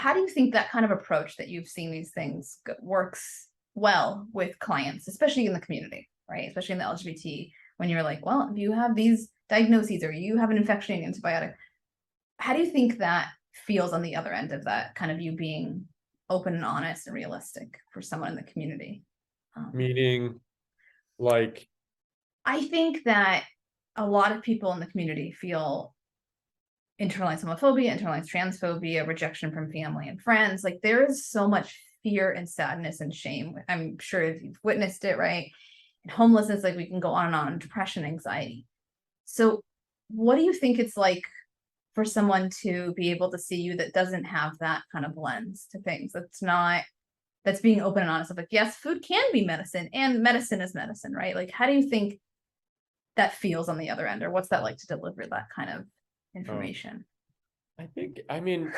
how do you think that kind of approach that you've seen these things works well with clients, especially in the community, right? Especially in the LGBT, when you're like, well, if you have these diagnoses or you have an infection antibiotic, how do you think that feels on the other end of that, kind of you being open and honest and realistic for someone in the community? Meaning, like, I think that a lot of people in the community feel internalized homophobia, internalized transphobia, rejection from family and friends. Like there is so much fear and sadness and shame. I'm sure if you've witnessed it, right? And homelessness, like we can go on and on, depression, anxiety. So what do you think it's like for someone to be able to see you that doesn't have that kind of lens to things? That's being open and honest of like, yes, food can be medicine and medicine is medicine, right? Like, how do you think that feels on the other end, or what's that like to deliver that kind of information? I mean,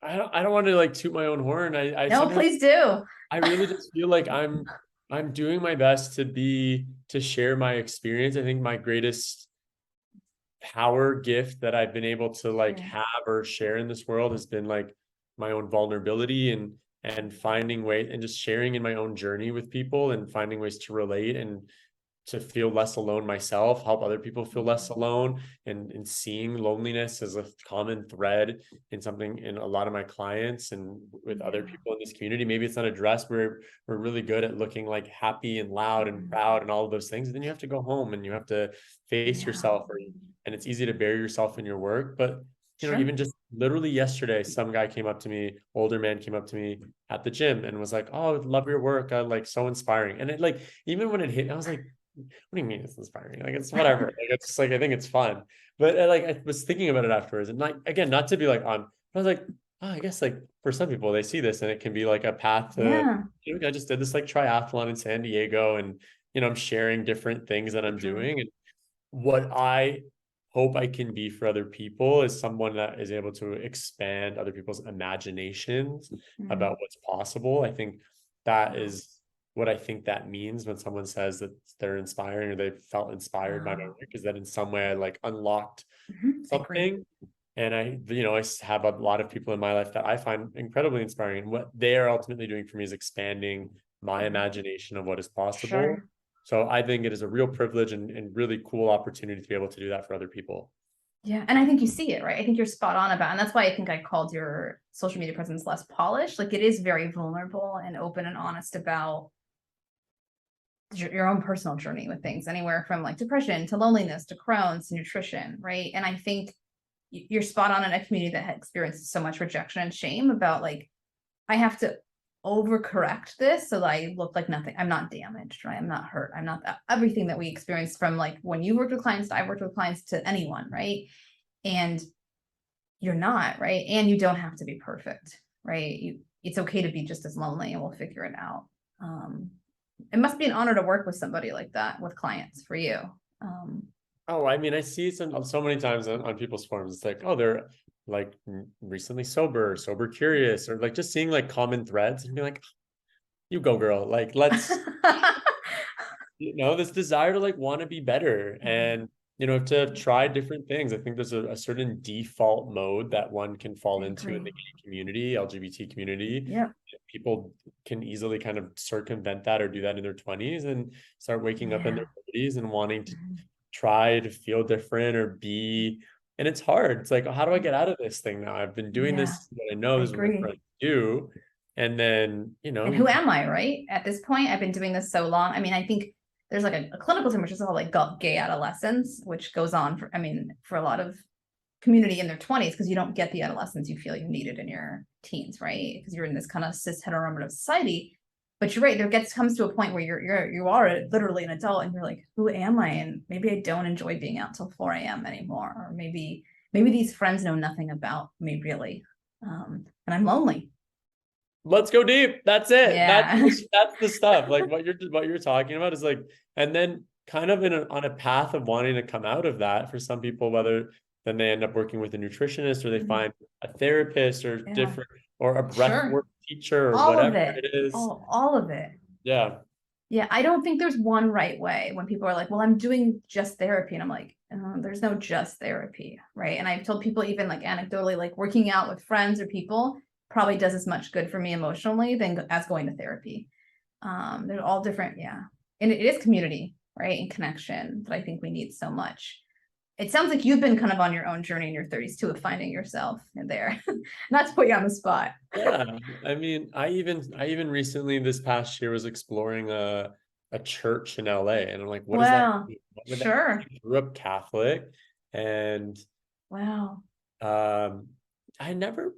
I don't want to like toot my own horn. No, please do. I really just feel like I'm doing my best to share my experience. I think my greatest power gift that I've been able to like have or share in this world has been like my own vulnerability and finding ways and just sharing in my own journey with people and finding ways to relate and to feel less alone myself, help other people feel less alone, and seeing loneliness as a common thread in something in a lot of my clients and with other people in this community. Maybe it's not addressed. We're really good at looking like happy and loud and proud and all of those things. And then you have to go home and you have to face yourself, and it's easy to bury yourself in your work. But you know, even just literally yesterday, some guy came up to me, older man came up to me at the gym and was like, "Oh, I love your work. I like so inspiring." And it like, even when it hit, I was like, what do you mean it's inspiring? Like it's whatever. Like it's just like I think it's fun. But like I was thinking about it afterwards, and like again, not to be like on. I was like, oh, I guess like for some people they see this and it can be like a path to. You know, I just did this like triathlon in San Diego, and you know I'm sharing different things that I'm doing, and what I hope I can be for other people is someone that is able to expand other people's imaginations about what's possible. I think that is what I think that means when someone says that they're inspiring or they felt inspired by my work, is that in some way I like unlocked something. And you know, I have a lot of people in my life that I find incredibly inspiring. And what they are ultimately doing for me is expanding my imagination of what is possible. So I think it is a real privilege and really cool opportunity to be able to do that for other people. Yeah. And I think you see it, right? I think you're spot on about, and that's why I think I called your social media presence less polished. Like it is very vulnerable and open and honest about your own personal journey with things, anywhere from like depression to loneliness to Crohn's to nutrition, right? And I think you're spot on in a community that experiences so much rejection and shame about like, I have to overcorrect this so that I look like nothing. I'm not damaged, right? I'm not hurt. I'm not everything that we experience, from like when you worked with clients to I've worked with clients to anyone, right? And you're not, right? And you don't have to be perfect, right? It's okay to be just as lonely, and we'll figure it out. It must be an honor to work with somebody like that with clients for you. Oh, I mean, I see so many times on people's forums. It's like, oh, they're like recently sober curious, or like just seeing like common threads and be like, you go, girl. Like, let's, you know, this desire to like want to be better and, you know, to try different things. I think there's a certain default mode that one can fall into in the gay community, LGBT community. Yeah. People can easily kind of circumvent that or do that in their 20s and start waking up in their 30s and wanting to try to feel different or be. And it's hard. It's like, how do I get out of this thing now? I've been doing this, I know this is what my friends do. And then, you know, and who am I, right? At this point, I've been doing this so long. I mean, I think there's like a clinical term which is called like gay adolescence, which goes on for, I mean, for a lot of community in their 20s, because you don't get the adolescence you feel you needed in your teens, right? Because you're in this kind of cis heteronormative society. But you're right, comes to a point where you are literally an adult and you're like, who am I? And maybe I don't enjoy being out till 4 a.m. anymore. Or maybe these friends know nothing about me really. And I'm lonely. Let's go deep. That's it. Yeah. That's the stuff. Like what you're talking about is like, and then kind of on a path of wanting to come out of that for some people, whether then they end up working with a nutritionist or they find a therapist or different, or a breathwork teacher or all whatever it is. All of it. Yeah. Yeah. I don't think there's one right way when people are like, well, I'm doing just therapy. And I'm like, there's no just therapy. Right. And I've told people, even like anecdotally, like working out with friends or people probably does as much good for me emotionally than as going to therapy. They're all different. Yeah. And it is community, right? And connection that I think we need so much. It sounds like you've been kind of on your own journey in your 30s too, of finding yourself in there. Not to put you on the spot. Yeah. I mean, I even recently this past year was exploring a church in LA, and I'm like, what does that Wow. mean? What would that Sure. I grew up Catholic, and Wow. um I never,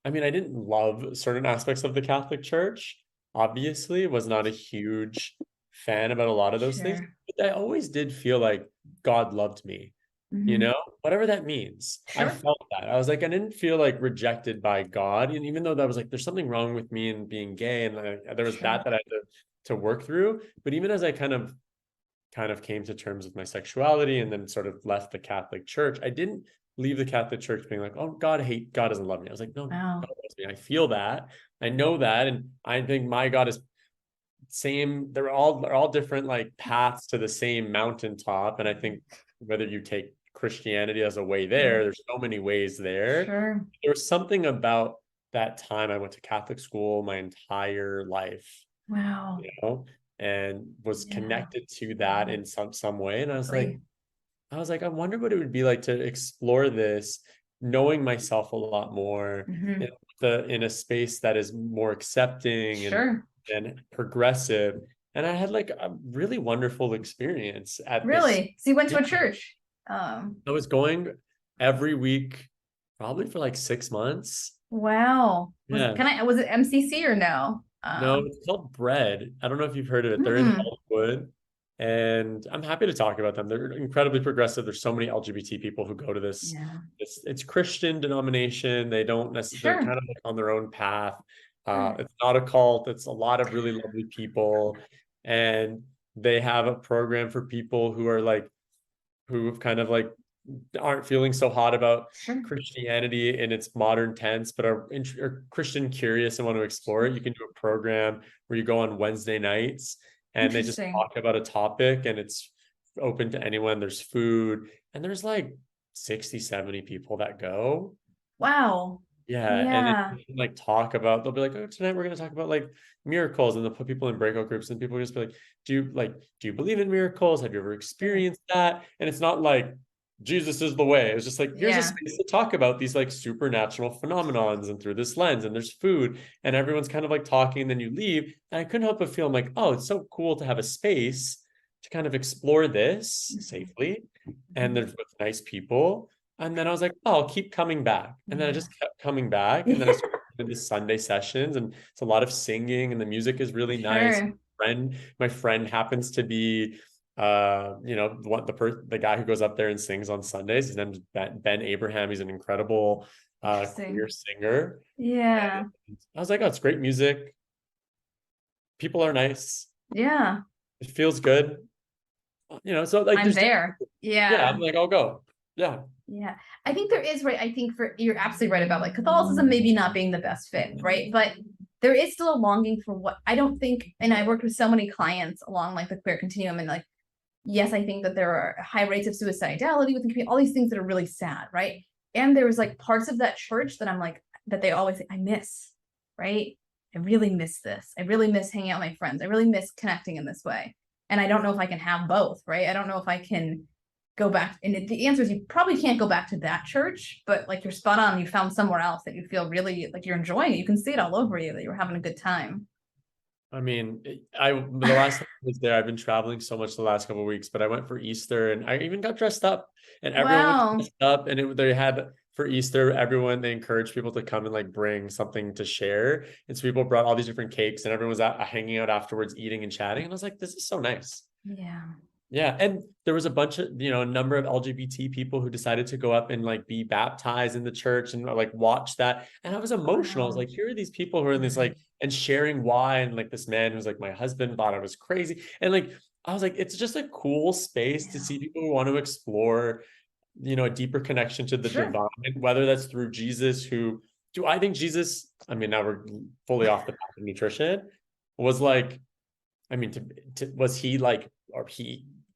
I mean, I didn't love certain aspects of the Catholic Church. Obviously, was not a huge fan about a lot of those things, Sure. but I always did feel like God loved me, you Mhm. know, whatever that means. I Sure. felt that. I was like, I didn't feel like rejected by God. And even though that was like, there's something wrong with me and being gay, and there was Sure. that I had to work through. But even as I kind of came to terms with my sexuality and then sort of left the Catholic Church, I didn't leave the Catholic Church being like, oh, God doesn't love me. I was like, no, Wow. God loves me. I feel that. I know that. And I think my God is same. They're all different like paths to the same mountaintop. And I think whether you take Christianity as a way Yeah. there's so many ways there. Sure. There was something about that time. I went to Catholic school my entire life, Wow. you know, and was Yeah. connected to that in some way. And Agree. I was like, I wonder what it would be like to explore this, knowing myself a lot more in Mhm. in a space that is more accepting Sure. and progressive. And I had like a really wonderful experience at this. Really? So you went Yeah, to a church? Um, I was going every week, probably for like 6 months. wow. Yeah. Was it MCC or no? No, it's called Bread. I don't know if you've heard of it. They're in Mm-mm. Hollywood, and I'm happy to talk about them. They're incredibly progressive. There's so many LGBT people who go to this. Yeah. It's Christian denomination. They don't necessarily, they're Sure. kind of like on their own path. Sure. It's not a cult. It's a lot of really lovely people, and they have a program for people who are like who have kind of like aren't feeling so hot about Sure. Christianity in its modern tense, but are Christian curious and want to explore it. You can do a program where you go on Wednesday nights and they just Interesting. talk about a topic, and it's open to anyone. There's food, and there's like 60, 70 people that go. Wow. Yeah, and it Yeah. like talk about, they'll be like, oh, tonight we're gonna talk about like miracles, and they'll put people in breakout groups, and people just be like, do you believe in miracles? Have you ever Sure. experienced that? And it's not like Jesus is the way. It's just like, here's a Yeah. space to talk about these like supernatural phenomenons and through this lens, and there's food, and everyone's kind of like talking, and then you leave. And I couldn't help but feel like, oh, it's so cool to have a space to kind of explore this Mhm. safely, and Mhm. there's with nice people. And then I was like, oh, I'll keep coming back. And then I Yeah. just kept coming back. And then I started doing the Sunday sessions, and it's a lot of singing, and the music is really nice. Sure. My friend happens to be the guy who goes up there and sings on Sundays. His name is Ben Abraham. He's an incredible queer Interesting. singer. Yeah. And I was like, oh, it's great music. People are nice. Yeah. It feels good. So like I'm there's there. yeah, Yeah. I'm like, I'll go. Yeah. Yeah. I think there is, right. I think you're absolutely right about like Catholicism maybe not being the best fit, right? But there is still a longing for what I don't think, and I worked with so many clients along like the queer continuum, and like, yes, I think that there are high rates of suicidality within community, all these things that are really sad, right? And there was like parts of that church that I'm like, that they always say, I miss, right? I really miss this. I really miss hanging out with my friends. I really miss connecting in this way. And I don't know if I can have both, right? I don't know if I can go back. And the answer is you probably can't go back to that church, but like you're spot on. You found somewhere else that you feel really like you're enjoying it. You can see it all over you that you're having a good time. I mean, the last time I was there, I've been traveling so much the last couple of weeks, but I went for Easter, and I even got dressed up, and everyone was Wow. dressed up, and they had for Easter, they encouraged people to come and like bring something to share. And so people brought all these different cakes, and everyone was hanging out afterwards, eating and chatting. And I was like, this is so nice. Yeah. Yeah, and there was a number of LGBT people who decided to go up and like be baptized in the church and like watch that. And I was emotional. I was Wow. like, here are these people who are in this like and sharing why. And like this man who's like my husband thought I was crazy. And like I was like, it's just a cool space to Yeah. see people who want to explore, a deeper connection to the Sure. divine, whether that's through Jesus, who do I think Jesus, I mean, now we're fully off the path of nutrition, was like, I mean, was he like, or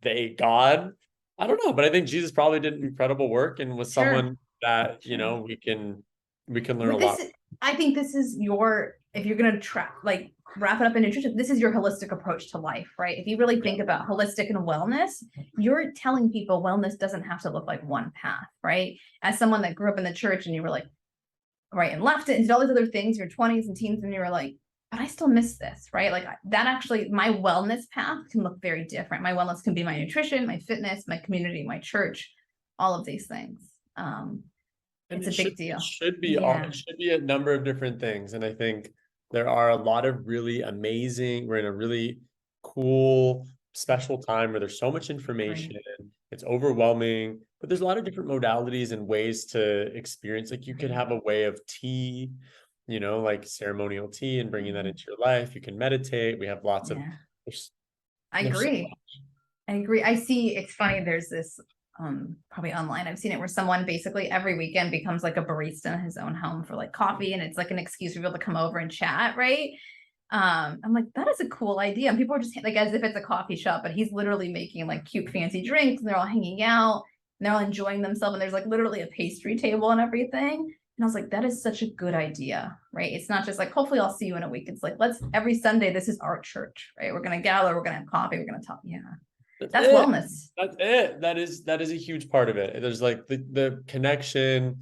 they God? I don't know, but I think Jesus probably did incredible work and was Sure. someone that Sure. we can learn a But this lot. I think this is if you're going to wrap it up in nutrition, this is your holistic approach to life, right? If you really think about holistic and wellness, you're telling people wellness doesn't have to look like one path, right? As someone that grew up in the church and you were like, right and left it and did all these other things, your 20s and teens, and you were like, but I still miss this, right? Like that actually, my wellness path can look very different. My wellness can be my nutrition, my fitness, my community, my church, all of these things. It's a big deal. It should be a number of different things. And I think there are a lot of really amazing, we're in a really cool, special time where there's so much information. Right. It's overwhelming, but there's a lot of different modalities and ways to experience. Like you could have a way of tea, you know, like ceremonial tea and bringing that into your life. You can meditate. We have lots of. I agree. I see. It's funny. There's this probably online. I've seen it where someone basically every weekend becomes like a barista in his own home for like coffee, and it's like an excuse for people to come over and chat, right? I'm like, that is a cool idea. And people are just like, as if it's a coffee shop, but he's literally making like cute fancy drinks, and they're all hanging out and they're all enjoying themselves, and there's like literally a pastry table and everything. And I was like, that is such a good idea, right? It's not just like, hopefully I'll see you in a week. It's like, every Sunday, this is our church, right? We're going to gather, we're going to have coffee, we're going to talk. Yeah. That's wellness. That's it. That is a huge part of it. There's like the connection,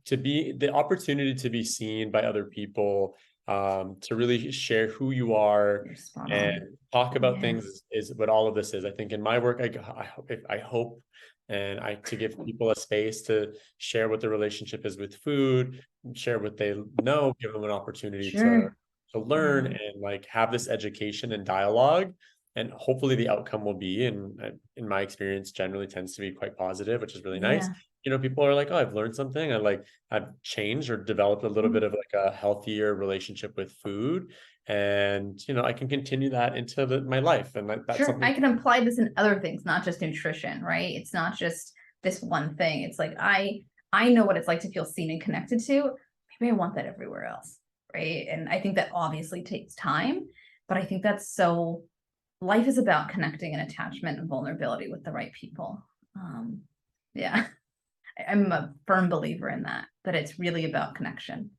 to be the opportunity to be seen by other people, to really share who you are and talk about things is what all of this is. I think in my work, I hope to give people a space to share what the relationship is with food, share what they know, give them an opportunity to learn and like have this education and dialogue. And hopefully the outcome will be, and in my experience, generally tends to be quite positive, which is really nice. You know, people are like, oh, I've learned something. I've changed or developed a little bit of like a healthier relationship with food. And, you know, I can continue that into my life. And that's something I can apply this in other things, not just nutrition, right? It's not just this one thing. It's like, I know what it's like to feel seen and connected to. Maybe I want that everywhere else, right? And I think that obviously takes time, but I think that's life is about connecting and attachment and vulnerability with the right people. I'm a firm believer in that it's really about connection.